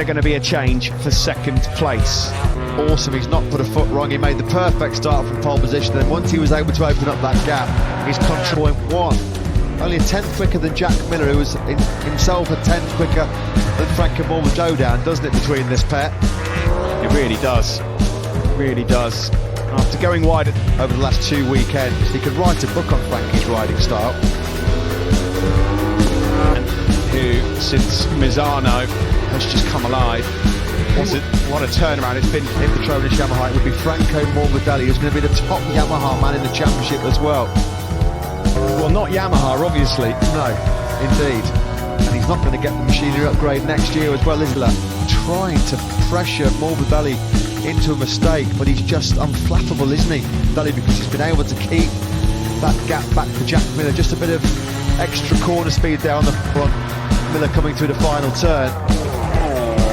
they're going to be a change for second place. Awesome, he's not put a foot wrong. He made the perfect start from pole position, and once he was able to open up that gap, he's control 0.1. Only a tenth quicker than Jack Miller, who was himself a tenth quicker than Franco Morbidelli down, doesn't it, between this pair? It really does. It really does. After going wide over the last 2 weekends, he could write a book on Frankie's riding style. Who, since Misano has just come alive, what a turnaround it's been. In Petronas Yamaha, it would be Franco Morbidelli, who's going to be the top Yamaha man in the championship as well. Well, not Yamaha, obviously. No, indeed. And he's not going to get the machinery upgrade next year as well, is he? Trying to pressure Morbidelli into a mistake, but he's just unflappable, isn't he, Morbidelli, because he's been able to keep that gap back for Jack Miller. Just a bit of extra corner speed there on the front. Miller coming through the final turn.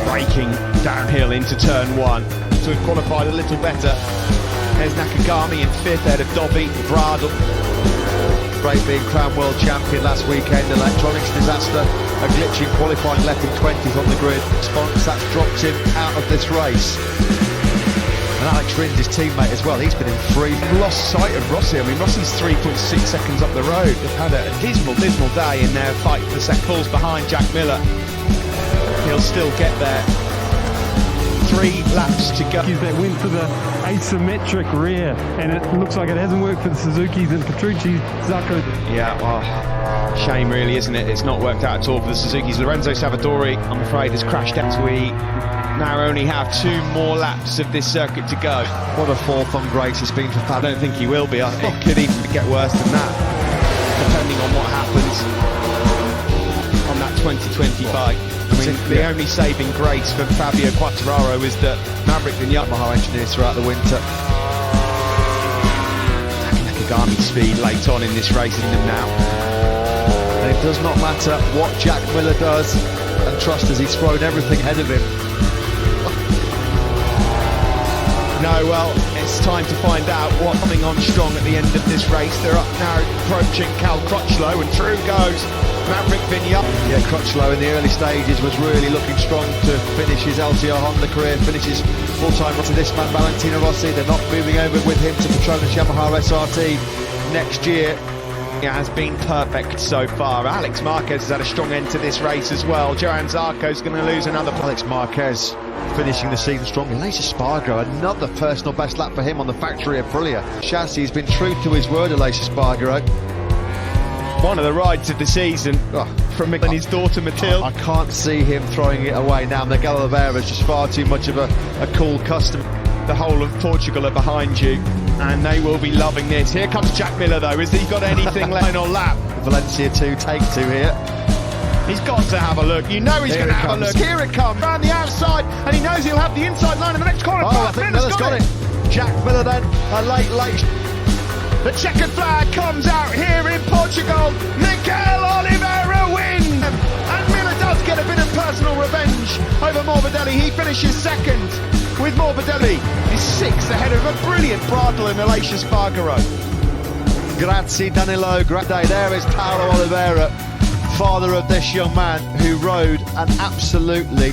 Braking downhill into turn one to have qualified a little better. There's Nakagami in fifth, ahead of Dobby, Bradle. Great being crowned world champion last weekend. Electronics disaster, a glitch in qualifying, left him 20th on the grid. Spons, that's dropped him out of this race. And Alex Rins, his teammate as well, he's been in free. Lost sight of Rossi. I mean, Rossi's 3.6 seconds up the road. They've had a dismal day in their fight for second. Falls behind Jack Miller. He'll still get there. 3 laps to go. That went for the asymmetric rear, and it looks like it hasn't worked for the Suzukis and Petrucci, Zacco. Yeah, well, shame really, isn't it? It's not worked out at all for the Suzukis. Lorenzo Savadori, I'm afraid, has crashed out. We now only have 2 more laps of this circuit to go. What a fourth on Grace it's been for Fab. I don't think he will be. It could even get worse than that, depending on what happens on that 2020 bike. I mean, the only saving grace for Fabio Quartararo is that Maverick and Yamaha engineers throughout the winter. Nakagami's speed late on in this race in them now. And it does not matter what Jack Miller does, and trust us, he's thrown everything ahead of him. No, well, it's time to find out what's coming on strong at the end of this race. They're up now approaching Cal Crutchlow, and through goes Maverick Vineyard. Yeah, Crutchlow in the early stages was really looking strong to finish his LTR Honda career, finishes full-time to this man, Valentino Rossi. They're not moving over with him to Petronas Yamaha SRT next year. It has been perfect so far. Alex Marquez has had a strong end to this race as well. Johan Zarco's going to lose another. Alex Marquez finishing the season strong. Aleix Espargaro, another personal best lap for him on the factory Aprilia chassis. He's been true to his word, Aleix Espargaro. One of the rides of the season from Miguel and his daughter Mathilde. I can't see him throwing it away now. Miguel Oliveira is just far too much of a cool customer. The whole of Portugal are behind you, and they will be loving this. Here comes Jack Miller though. Has he got anything left on lap? Valencia 2, take 2 here. He's got to have a look. You know he's going to have a look. Here it comes, round the outside, and he knows he'll have the inside line in the next corner. I think Miller's got it. Jack Miller then, a late. The checkered flag comes out here in Portugal. Miguel Oliveira wins! And Miller does get a bit of personal revenge over Morbidelli. He finishes second, with Morbidelli is 6th ahead of a brilliant Bradle and Aleix Espargaro. Grazie Danilo, great day. There is Paulo Oliveira, father of this young man who rode and absolutely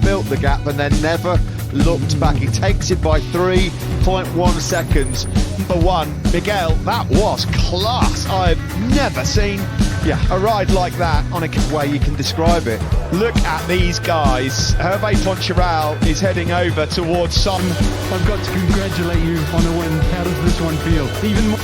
built the gap and then never looked back. He takes it by 3.1 seconds. Number 1, Miguel, that was class. I've never seen a ride like that on a way you can describe it. Look at these guys. Hervé Poncharal is heading over towards some. I've got to congratulate you on a win. How does this one feel? Even more.